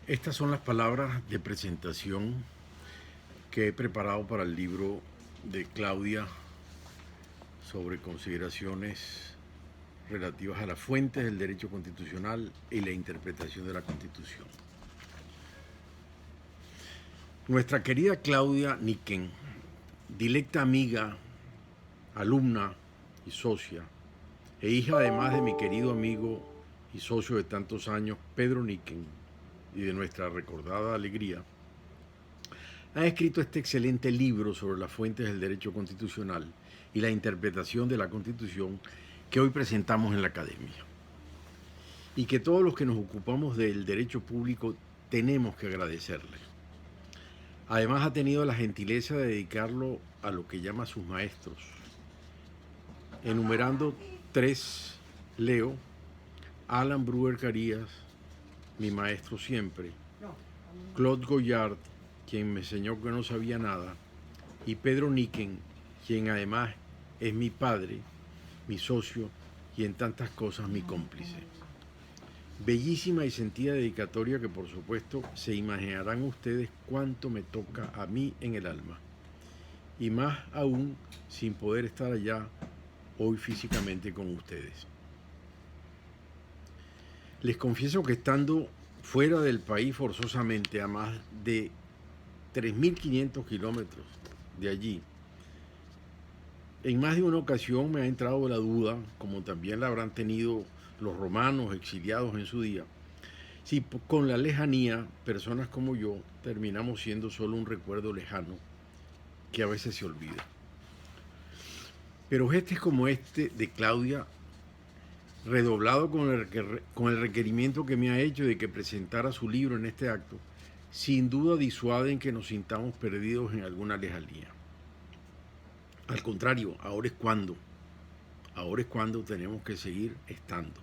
Estas son las palabras de presentación que he preparado para el libro de Claudia sobre consideraciones relativas a las fuentes del derecho constitucional y la interpretación de la Constitución. Nuestra querida Claudia Niken, dilecta amiga, alumna y socia, e hija además de mi querido amigo y socio de tantos años, Pedro Niken, y de nuestra recordada alegría, ha escrito este excelente libro sobre las fuentes del derecho constitucional y la interpretación de la Constitución que hoy presentamos en la Academia. Y que todos los que nos ocupamos del derecho público tenemos que agradecerle. Además ha tenido la gentileza de dedicarlo a lo que llama sus maestros. Enumerando tres, leo: Alan Brewer Carías, mi maestro siempre; Claude Goyard, quien me enseñó que no sabía nada; y Pedro Niken, quien además es mi padre, mi socio y en tantas cosas mi cómplice. Bellísima y sentida dedicatoria que por supuesto se imaginarán ustedes cuánto me toca a mí en el alma. Y más aún sin poder estar allá hoy físicamente con ustedes. Les confieso que estando fuera del país forzosamente a más de 3.500 kilómetros de allí, en más de una ocasión me ha entrado la duda, como también la habrán tenido los romanos exiliados en su día, si con la lejanía personas como yo terminamos siendo solo un recuerdo lejano que a veces se olvida. Pero gestos como este de Claudia, redoblado con el requerimiento que me ha hecho de que presentara su libro en este acto, sin duda disuaden que nos sintamos perdidos en alguna lejanía. Al contrario, ahora es cuando tenemos que seguir estando.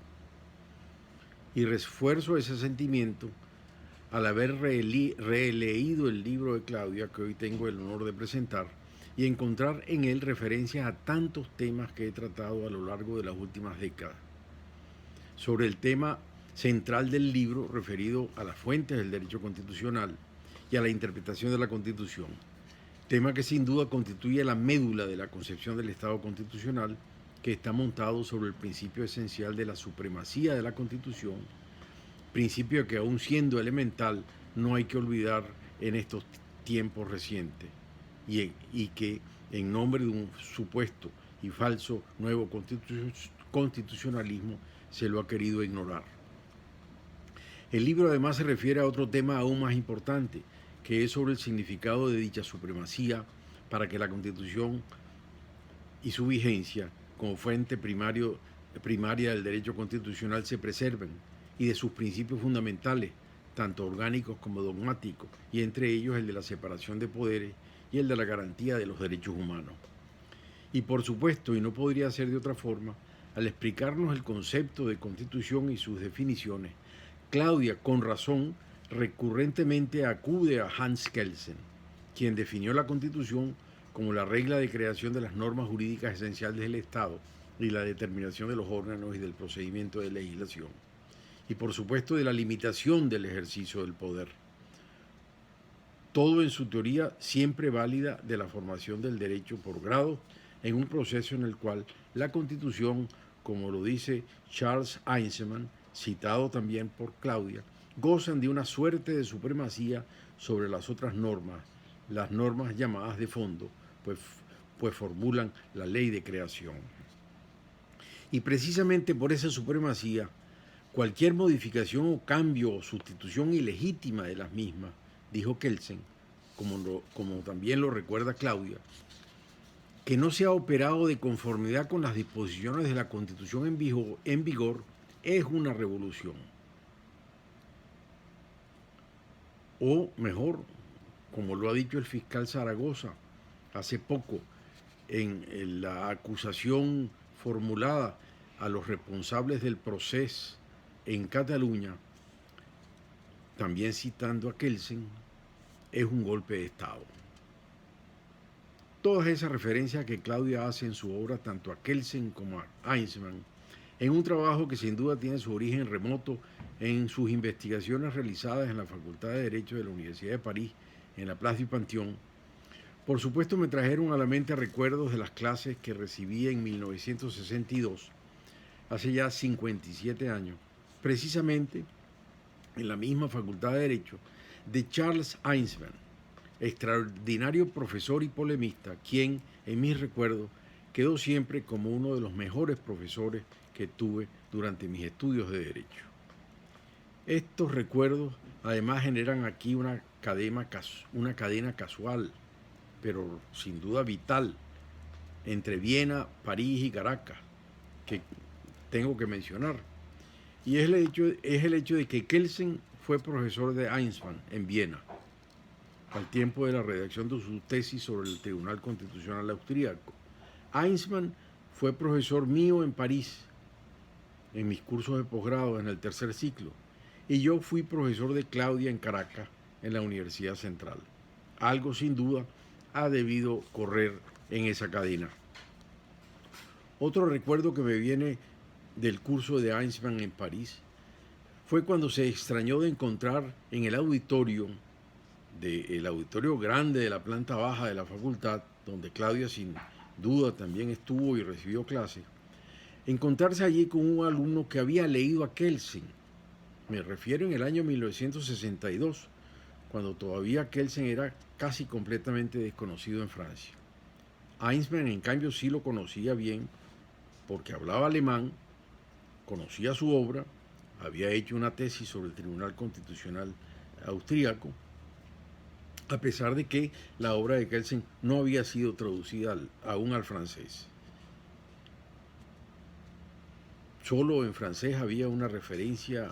Y refuerzo ese sentimiento al haber releído el libro de Claudia, que hoy tengo el honor de presentar, y encontrar en él referencias a tantos temas que he tratado a lo largo de las últimas décadas. Sobre el tema central del libro referido a las fuentes del derecho constitucional y a la interpretación de la Constitución, tema que sin duda constituye la médula de la concepción del Estado constitucional, que está montado sobre el principio esencial de la supremacía de la Constitución, principio que aún siendo elemental no hay que olvidar en estos tiempos recientes, y que en nombre de un supuesto y falso nuevo constitucionalismo se lo ha querido ignorar. El libro además se refiere a otro tema aún más importante, que es sobre el significado de dicha supremacía para que la Constitución y su vigencia como fuente primaria del derecho constitucional se preserven, y de sus principios fundamentales, tanto orgánicos como dogmáticos, y entre ellos el de la separación de poderes y el de la garantía de los derechos humanos. Y por supuesto, y no podría ser de otra forma, al explicarnos el concepto de Constitución y sus definiciones, Claudia, con razón, recurrentemente acude a Hans Kelsen, quien definió la Constitución como la regla de creación de las normas jurídicas esenciales del Estado y la determinación de los órganos y del procedimiento de legislación, y por supuesto de la limitación del ejercicio del poder. Todo en su teoría siempre válida de la formación del derecho por grado, en un proceso en el cual la Constitución, como lo dice Charles Eisenman, citado también por Claudia, gozan de una suerte de supremacía sobre las otras normas, las normas llamadas de fondo, pues formulan la ley de creación. Y precisamente por esa supremacía, cualquier modificación o cambio o sustitución ilegítima de las mismas, dijo Kelsen, como también lo recuerda Claudia, que no se ha operado de conformidad con las disposiciones de la Constitución en vigor, es una revolución. O mejor, como lo ha dicho el fiscal Zaragoza hace poco en la acusación formulada a los responsables del proceso en Cataluña, también citando a Kelsen, es un golpe de Estado. Todas esas referencias que Claudia hace en su obra, tanto a Kelsen como a Eisenman, en un trabajo que sin duda tiene su origen remoto en sus investigaciones realizadas en la Facultad de Derecho de la Universidad de París, en la Place du Panthéon. Por supuesto me trajeron a la mente recuerdos de las clases que recibí en 1962, hace ya 57 años, precisamente en la misma Facultad de Derecho, de Charles Eisenman, extraordinario profesor y polemista, quien, en mis recuerdos, quedó siempre como uno de los mejores profesores que tuve durante mis estudios de Derecho. Estos recuerdos además generan aquí una cadena casual, pero sin duda vital, entre Viena, París y Caracas, que tengo que mencionar. Y es el hecho de que Kelsen fue profesor de Eisenman en Viena, al tiempo de la redacción de su tesis sobre el Tribunal Constitucional Austríaco. Eisenman fue profesor mío en París, en mis cursos de posgrado en el tercer ciclo, y yo fui profesor de Claudia en Caracas, en la Universidad Central. Algo sin duda ha debido correr en esa cadena. Otro recuerdo que me viene del curso de Eisenman en París fue cuando se extrañó de encontrar en el auditorio grande de la planta baja de la facultad, donde Claudia sin duda también estuvo y recibió clases, encontrarse allí con un alumno que había leído a Kelsen. Me refiero en el año 1962, cuando todavía Kelsen era casi completamente desconocido en Francia. Eisenman, en cambio, sí lo conocía bien, porque hablaba alemán, conocía su obra, había hecho una tesis sobre el Tribunal Constitucional Austríaco, a pesar de que la obra de Kelsen no había sido traducida aún al francés. Solo en francés había una referencia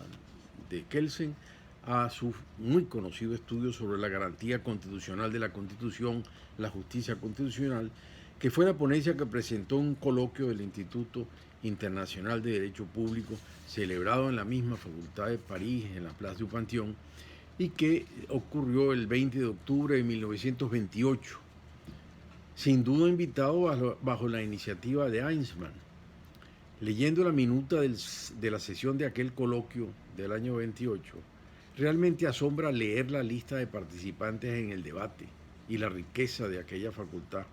de Kelsen a su muy conocido estudio sobre la garantía constitucional de la Constitución, la justicia constitucional, que fue la ponencia que presentó un coloquio del Instituto Internacional de Derecho Público, celebrado en la misma Facultad de París, en la Place du Panthéon, y que ocurrió el 20 de octubre de 1928, sin duda invitado bajo la iniciativa de Eisenman. Leyendo la minuta de la sesión de aquel coloquio del año 28, realmente asombra leer la lista de participantes en el debate y la riqueza de aquella facultad.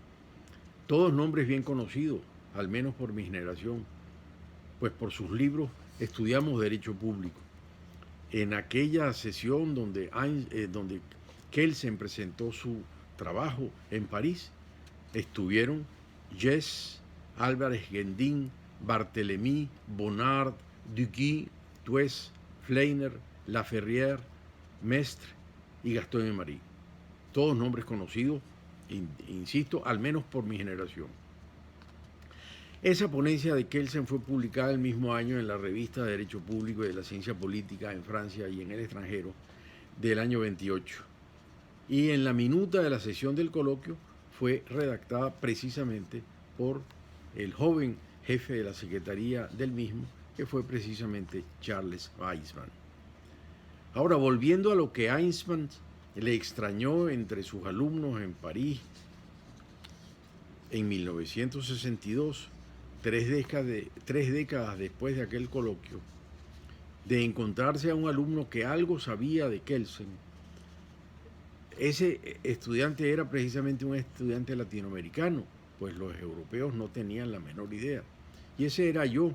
Todos nombres bien conocidos, al menos por mi generación, pues por sus libros estudiamos Derecho Público. En aquella sesión donde Kelsen presentó su trabajo en París, estuvieron Jess, Álvarez Guendín, Barthélemy, Bonnard, Duguy, Tues, Fleiner, Laferrière, Mestre y Gastón Emery. Todos nombres conocidos, insisto, al menos por mi generación. Esa ponencia de Kelsen fue publicada el mismo año en la revista de Derecho Público y de la Ciencia Política en Francia y en el extranjero del año 28. Y en la minuta de la sesión del coloquio fue redactada precisamente por el joven jefe de la secretaría del mismo, que fue precisamente Charles Eisenman. Ahora, volviendo a lo que Eisenman le extrañó entre sus alumnos en París en 1962, tres décadas después de aquel coloquio, de encontrarse a un alumno que algo sabía de Kelsen. Ese estudiante era precisamente un estudiante latinoamericano, pues los europeos no tenían la menor idea. Y ese era yo.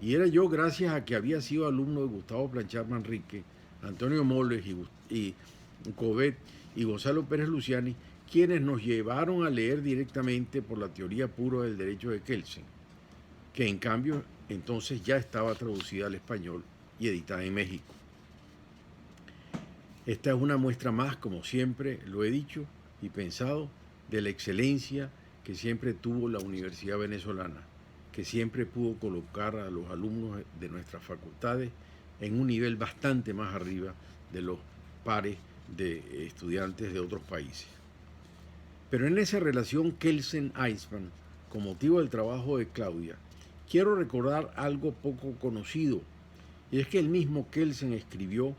Y era yo gracias a que había sido alumno de Gustavo Planchard Manrique, Antonio Moles y Covet y Gonzalo Pérez Luciani, quienes nos llevaron a leer directamente por la teoría pura del derecho de Kelsen, que en cambio entonces ya estaba traducida al español y editada en México. Esta es una muestra más, como siempre lo he dicho y pensado, de la excelencia que siempre tuvo la Universidad Venezolana, que siempre pudo colocar a los alumnos de nuestras facultades en un nivel bastante más arriba de los pares de estudiantes de otros países. Pero en esa relación Kelsen-Eisenman, con motivo del trabajo de Claudia, quiero recordar algo poco conocido, y es que el mismo Kelsen escribió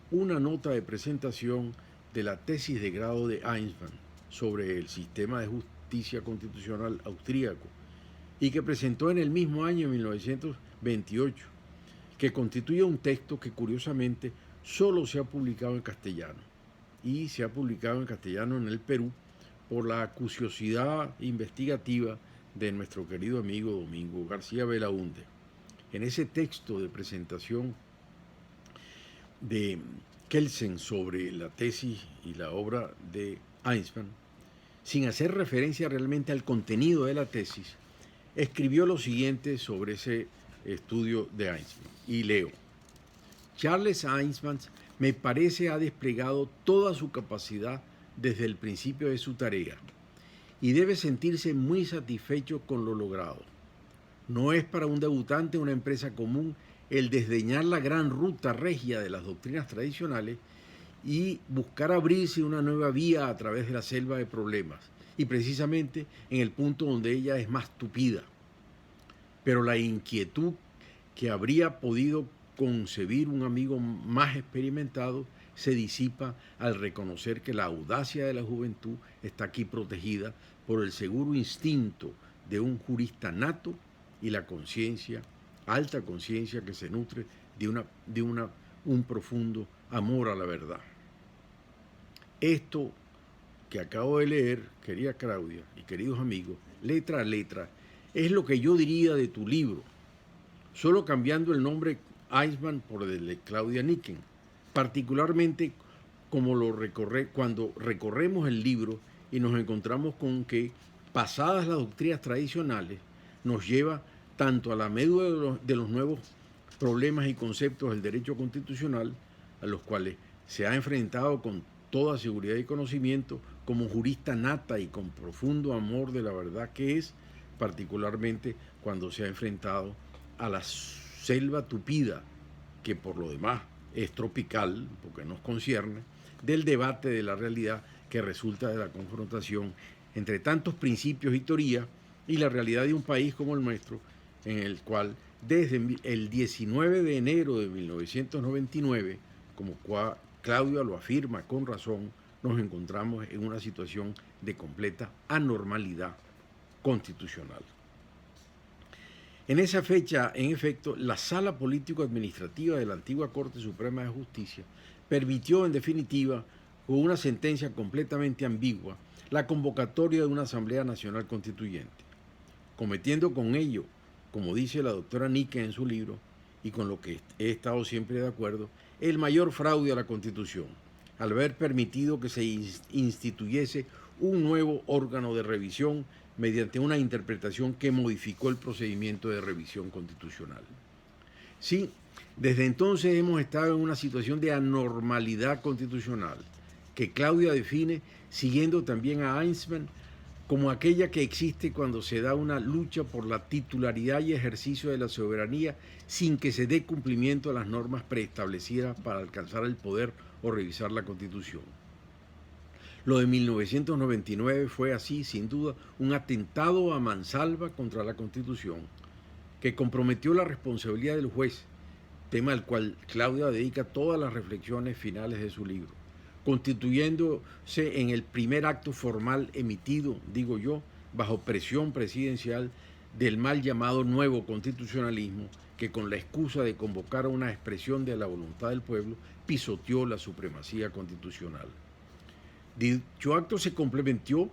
una nota de presentación de la tesis de grado de Eisenman sobre el sistema de justicia constitucional austríaco, y que presentó en el mismo año, 1928, que constituye un texto que curiosamente solo se ha publicado en castellano, y se ha publicado en castellano en el Perú por la acuciosidad investigativa de nuestro querido amigo Domingo García Belaúnde. En ese texto de presentación de Kelsen sobre la tesis y la obra de Eichmann, sin hacer referencia realmente al contenido de la tesis, escribió lo siguiente sobre ese estudio de Eichmann, y leo: Charles Eichmann me parece ha desplegado toda su capacidad desde el principio de su tarea y debe sentirse muy satisfecho con lo logrado. No es para un debutante una empresa común el desdeñar la gran ruta regia de las doctrinas tradicionales y buscar abrirse una nueva vía a través de la selva de problemas, y precisamente en el punto donde ella es más tupida. Pero la inquietud que habría podido concebir un amigo más experimentado se disipa al reconocer que la audacia de la juventud está aquí protegida por el seguro instinto de un jurista nato y la conciencia, alta conciencia que se nutre de un profundo amor a la verdad. Esto que acabo de leer, querida Claudia y queridos amigos, letra a letra, es lo que yo diría de tu libro, solo cambiando el nombre Eichmann por el de Claudia Nicken, particularmente cuando recorremos el libro y nos encontramos con que, pasadas las doctrinas tradicionales, nos lleva tanto a la médula de los nuevos problemas y conceptos del derecho constitucional, a los cuales se ha enfrentado con toda seguridad y conocimiento, como jurista nata y con profundo amor de la verdad que es, particularmente cuando se ha enfrentado a la selva tupida, que por lo demás es tropical, porque nos concierne, del debate de la realidad que resulta de la confrontación entre tantos principios y teorías y la realidad de un país como el nuestro, en el cual desde el 19 de enero de 1999, como Claudia lo afirma con razón, nos encontramos en una situación de completa anormalidad constitucional. En esa fecha, en efecto, la Sala Político-Administrativa de la antigua Corte Suprema de Justicia permitió, en definitiva, con una sentencia completamente ambigua, la convocatoria de una Asamblea Nacional Constituyente, cometiendo con ello, como dice la doctora Nicken en su libro, y con lo que he estado siempre de acuerdo, el mayor fraude a la Constitución, al haber permitido que se instituyese un nuevo órgano de revisión mediante una interpretación que modificó el procedimiento de revisión constitucional. Sí, desde entonces hemos estado en una situación de anormalidad constitucional, que Claudia define, siguiendo también a Eichmann, como aquella que existe cuando se da una lucha por la titularidad y ejercicio de la soberanía sin que se dé cumplimiento a las normas preestablecidas para alcanzar el poder o revisar la Constitución. Lo de 1999 fue así, sin duda, un atentado a mansalva contra la Constitución, que comprometió la responsabilidad del juez, tema al cual Claudia dedica todas las reflexiones finales de su libro, constituyéndose en el primer acto formal emitido, digo yo, bajo presión presidencial del mal llamado nuevo constitucionalismo, que con la excusa de convocar a una expresión de la voluntad del pueblo, pisoteó la supremacía constitucional. Dicho acto se complementó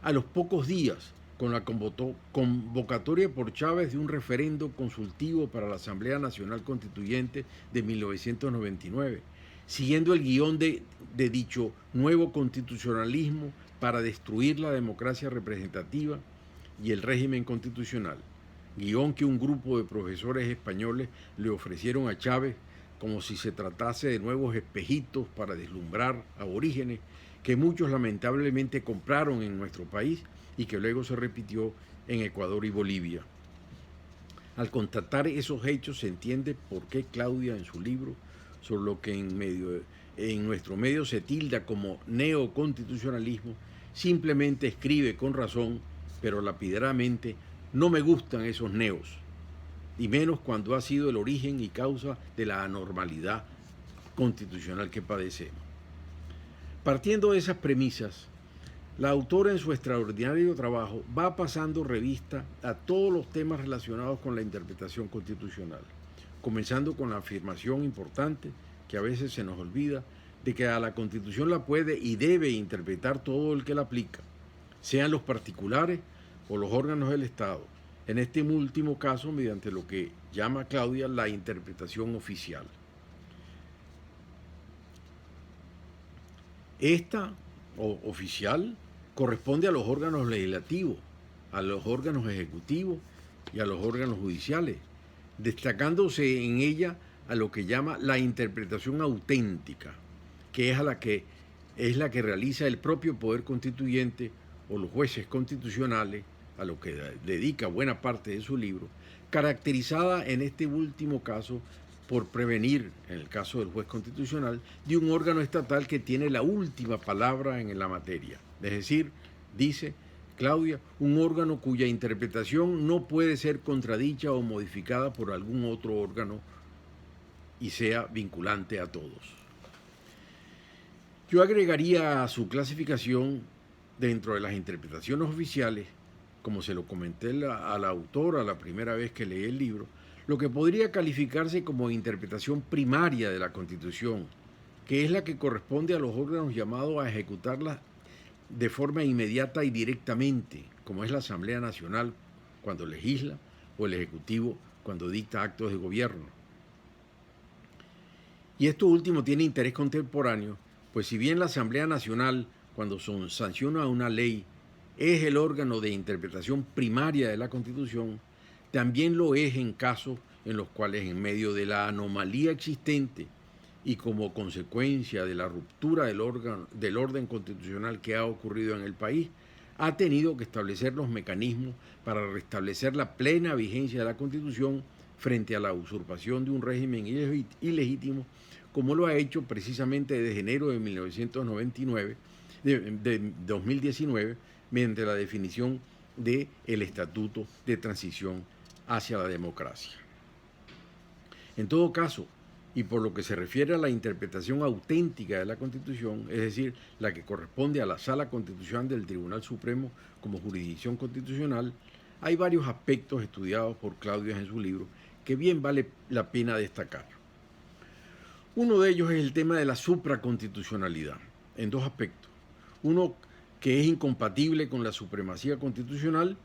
a los pocos días con la convocatoria por Chávez de un referendo consultivo para la Asamblea Nacional Constituyente de 1999, siguiendo el guión de dicho nuevo constitucionalismo para destruir la democracia representativa y el régimen constitucional, guión que un grupo de profesores españoles le ofrecieron a Chávez como si se tratase de nuevos espejitos para deslumbrar aborígenes que muchos lamentablemente compraron en nuestro país y que luego se repitió en Ecuador y Bolivia. Al constatar esos hechos se entiende por qué Claudia en su libro, sobre lo que en nuestro medio se tilda como neoconstitucionalismo, simplemente escribe con razón, pero lapidariamente: no me gustan esos neos, y menos cuando ha sido el origen y causa de la anormalidad constitucional que padecemos. Partiendo de esas premisas, La autora en su extraordinario trabajo va pasando revista a todos los temas relacionados con la interpretación constitucional, comenzando con la afirmación importante, que a veces se nos olvida, de que a la Constitución la puede y debe interpretar todo el que la aplica, sean los particulares o los órganos del Estado, en este último caso mediante lo que llama Claudia la interpretación oficial. Esta oficial corresponde a los órganos legislativos, a los órganos ejecutivos y a los órganos judiciales, destacándose en ella a lo que llama la interpretación auténtica, que es la que realiza el propio poder constituyente o los jueces constitucionales, a lo que dedica buena parte de su libro, caracterizada en este último caso por prevenir, en el caso del juez constitucional, de un órgano estatal que tiene la última palabra en la materia. Es decir, dice Claudia, un órgano cuya interpretación no puede ser contradicha o modificada por algún otro órgano y sea vinculante a todos. Yo agregaría a su clasificación dentro de las interpretaciones oficiales, como se lo comenté a la autora la primera vez que leí el libro, lo que podría calificarse como interpretación primaria de la Constitución, que es la que corresponde a los órganos llamados a ejecutarla de forma inmediata y directamente, como es la Asamblea Nacional cuando legisla o el Ejecutivo cuando dicta actos de gobierno. Y esto último tiene interés contemporáneo, pues si bien la Asamblea Nacional, cuando sanciona una ley, es el órgano de interpretación primaria de la Constitución, también lo es en casos en los cuales, en medio de la anomalía existente y como consecuencia de la ruptura del orden constitucional que ha ocurrido en el país, ha tenido que establecer los mecanismos para restablecer la plena vigencia de la Constitución frente a la usurpación de un régimen ilegítimo, como lo ha hecho precisamente desde enero de 2019, mediante la definición del Estatuto de Transición hacia la Democracia. En todo caso, y por lo que se refiere a la interpretación auténtica de la Constitución, es decir, la que corresponde a la Sala Constitucional del Tribunal Supremo como jurisdicción constitucional, hay varios aspectos estudiados por Claudia en su libro que bien vale la pena destacar. Uno de ellos es el tema de la supraconstitucionalidad, en dos aspectos. Uno que es incompatible con la supremacía constitucional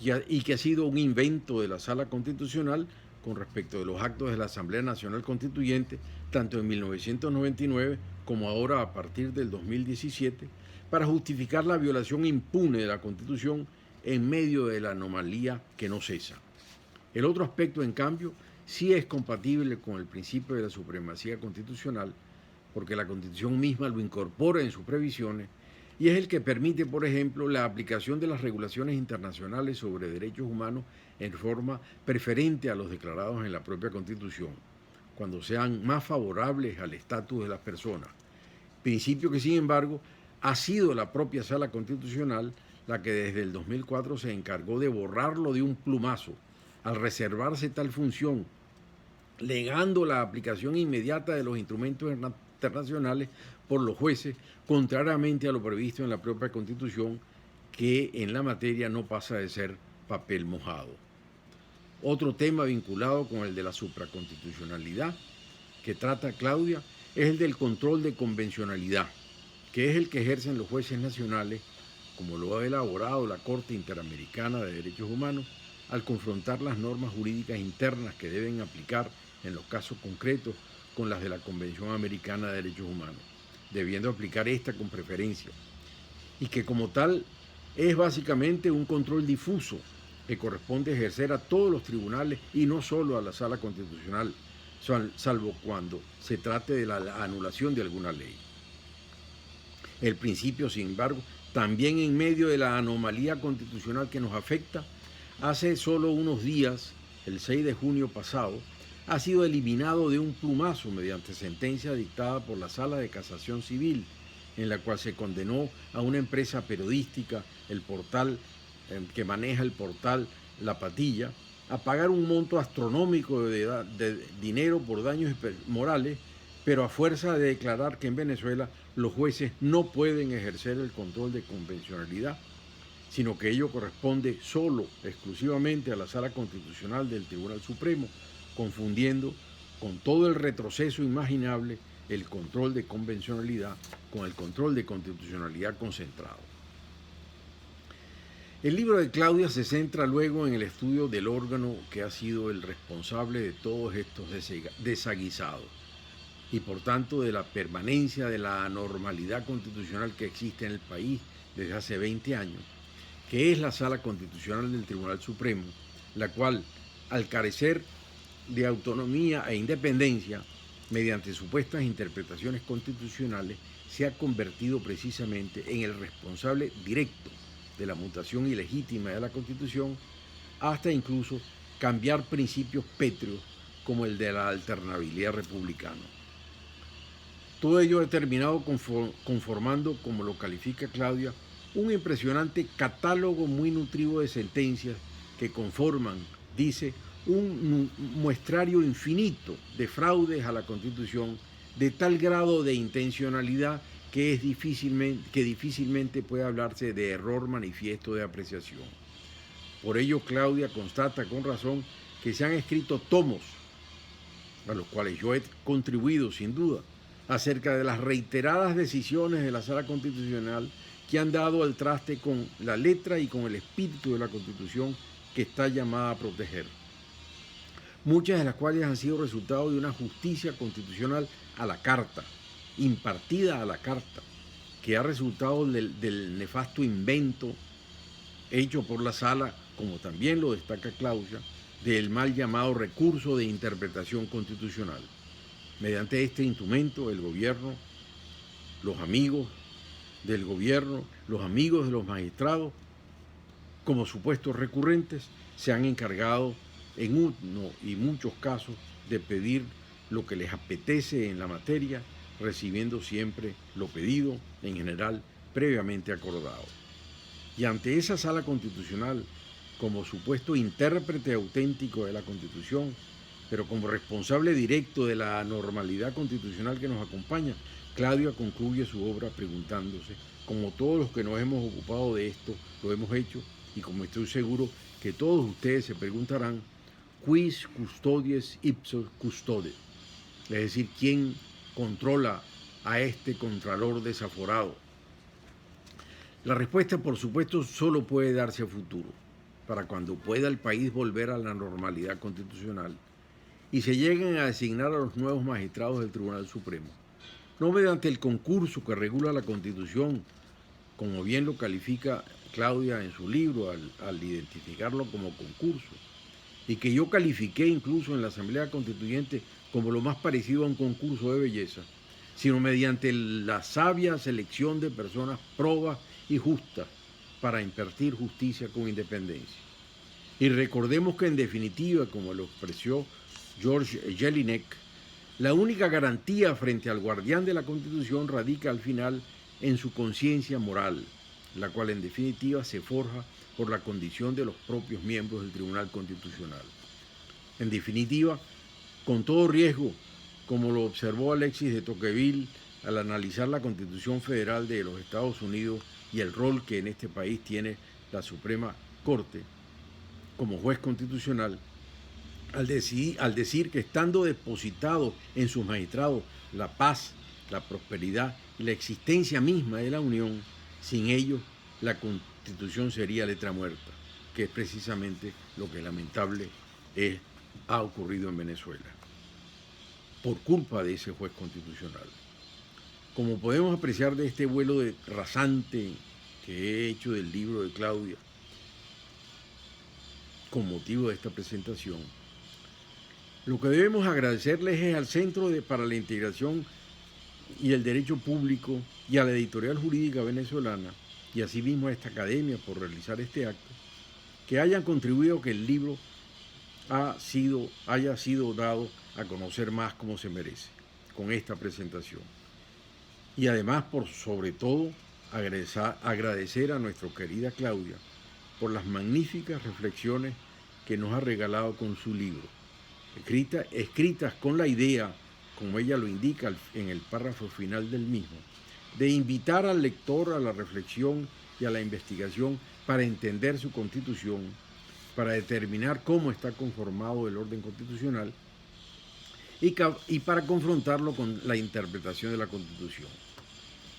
y que ha sido un invento de la Sala Constitucional con respecto de los actos de la Asamblea Nacional Constituyente, tanto en 1999 como ahora a partir del 2017, para justificar la violación impune de la Constitución en medio de la anomalía que no cesa. El otro aspecto, en cambio, sí es compatible con el principio de la supremacía constitucional, porque la Constitución misma lo incorpora en sus previsiones, y es el que permite, por ejemplo, la aplicación de las regulaciones internacionales sobre derechos humanos en forma preferente a los declarados en la propia Constitución, cuando sean más favorables al estatus de las personas. Principio que, sin embargo, ha sido la propia Sala Constitucional la que desde el 2004 se encargó de borrarlo de un plumazo, al reservarse tal función, legando la aplicación inmediata de los instrumentos internacionales por los jueces, contrariamente a lo previsto en la propia Constitución, que en la materia no pasa de ser papel mojado. Otro tema vinculado con el de la supraconstitucionalidad que trata Claudia es el del control de convencionalidad, que es el que ejercen los jueces nacionales, como lo ha elaborado la Corte Interamericana de Derechos Humanos, al confrontar las normas jurídicas internas que deben aplicar en los casos concretos con las de la Convención Americana de Derechos Humanos, debiendo aplicar esta con preferencia, y que como tal es básicamente un control difuso que corresponde ejercer a todos los tribunales y no solo a la Sala Constitucional, salvo cuando se trate de la anulación de alguna ley. El principio, sin embargo, también en medio de la anomalía constitucional que nos afecta, hace solo unos días, el 6 de junio pasado, ha sido eliminado de un plumazo mediante sentencia dictada por la Sala de Casación Civil, en la cual se condenó a una empresa periodística, el portal que maneja el portal La Patilla, a pagar un monto astronómico de dinero por daños morales, pero a fuerza de declarar que en Venezuela los jueces no pueden ejercer el control de convencionalidad, sino que ello corresponde solo, exclusivamente a la Sala Constitucional del Tribunal Supremo, confundiendo con todo el retroceso imaginable el control de convencionalidad con el control de constitucionalidad concentrado. El libro de Claudia se centra luego en el estudio del órgano que ha sido el responsable de todos estos desaguisados y por tanto de la permanencia de la anormalidad constitucional que existe en el país desde hace 20 años, que es la Sala Constitucional del Tribunal Supremo, la cual, al carecer de autonomía e independencia, mediante supuestas interpretaciones constitucionales, se ha convertido precisamente en el responsable directo de la mutación ilegítima de la Constitución, hasta incluso cambiar principios pétreos como el de la alternabilidad republicana. Todo ello ha terminado conformando, como lo califica Claudia, un impresionante catálogo muy nutrido de sentencias que conforman, dice, un muestrario infinito de fraudes a la Constitución de tal grado de intencionalidad que difícilmente puede hablarse de error manifiesto de apreciación. Por ello, Claudia constata con razón que se han escrito tomos, a los cuales yo he contribuido sin duda, acerca de las reiteradas decisiones de la Sala Constitucional que han dado al traste con la letra y con el espíritu de la Constitución que está llamada a proteger. Muchas de las cuales han sido resultado de una justicia constitucional a la carta, impartida a la carta, que ha resultado del nefasto invento hecho por la Sala, como también lo destaca Claudia, del mal llamado recurso de interpretación constitucional. Mediante este instrumento, el gobierno, los amigos del gobierno, los amigos de los magistrados, como supuestos recurrentes, se han encargado en uno y muchos casos de pedir lo que les apetece en la materia, recibiendo siempre lo pedido, en general, previamente acordado. Y ante esa Sala Constitucional, como supuesto intérprete auténtico de la Constitución, pero como responsable directo de la anormalidad constitucional que nos acompaña, Claudia concluye su obra preguntándose, como todos los que nos hemos ocupado de esto lo hemos hecho, y como estoy seguro que todos ustedes se preguntarán, quis custodies ipso custode, es decir, ¿quién controla a este contralor desaforado? La respuesta, por supuesto, solo puede darse a futuro, para cuando pueda el país volver a la normalidad constitucional y se lleguen a designar a los nuevos magistrados del Tribunal Supremo, no mediante el concurso que regula la Constitución, como bien lo califica Claudia en su libro al identificarlo como concurso, y que yo califiqué incluso en la Asamblea Constituyente como lo más parecido a un concurso de belleza, sino mediante la sabia selección de personas probas y justas para impartir justicia con independencia. Y recordemos que en definitiva, como lo expresó George Jelinek, la única garantía frente al guardián de la Constitución radica al final en su conciencia moral, la cual en definitiva se forja por la condición de los propios miembros del Tribunal Constitucional. En definitiva, con todo riesgo, como lo observó Alexis de Tocqueville al analizar la Constitución Federal de los Estados Unidos y el rol que en este país tiene la Suprema Corte como juez constitucional, al decir que estando depositado en sus magistrados la paz, la prosperidad y la existencia misma de la Unión, sin ellos la Constitución sería letra muerta, que es precisamente lo que lamentable ha ocurrido en Venezuela, por culpa de ese juez constitucional. Como podemos apreciar de este vuelo rasante que he hecho del libro de Claudia, con motivo de esta presentación, lo que debemos agradecerles es al Centro para la Integración y el Derecho Público y a la Editorial Jurídica Venezolana, y asimismo a esta academia por realizar este acto, que hayan contribuido a que el libro haya sido dado a conocer más como se merece con esta presentación. Y además, por sobre todo, agradecer a nuestra querida Claudia por las magníficas reflexiones que nos ha regalado con su libro, escritas con la idea, como ella lo indica en el párrafo final del mismo, de invitar al lector a la reflexión y a la investigación para entender su Constitución, para determinar cómo está conformado el orden constitucional y para confrontarlo con la interpretación de la Constitución.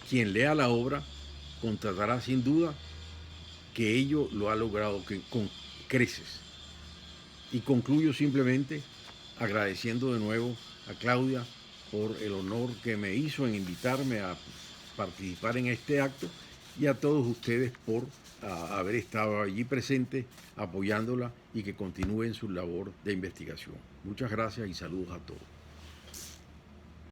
Quien lea la obra constatará sin duda que ello lo ha logrado con creces. Y concluyo simplemente agradeciendo de nuevo a Claudia por el honor que me hizo en invitarme a participar en este acto y a todos ustedes por haber estado allí presentes apoyándola y que continúen su labor de investigación. Muchas gracias y saludos a todos.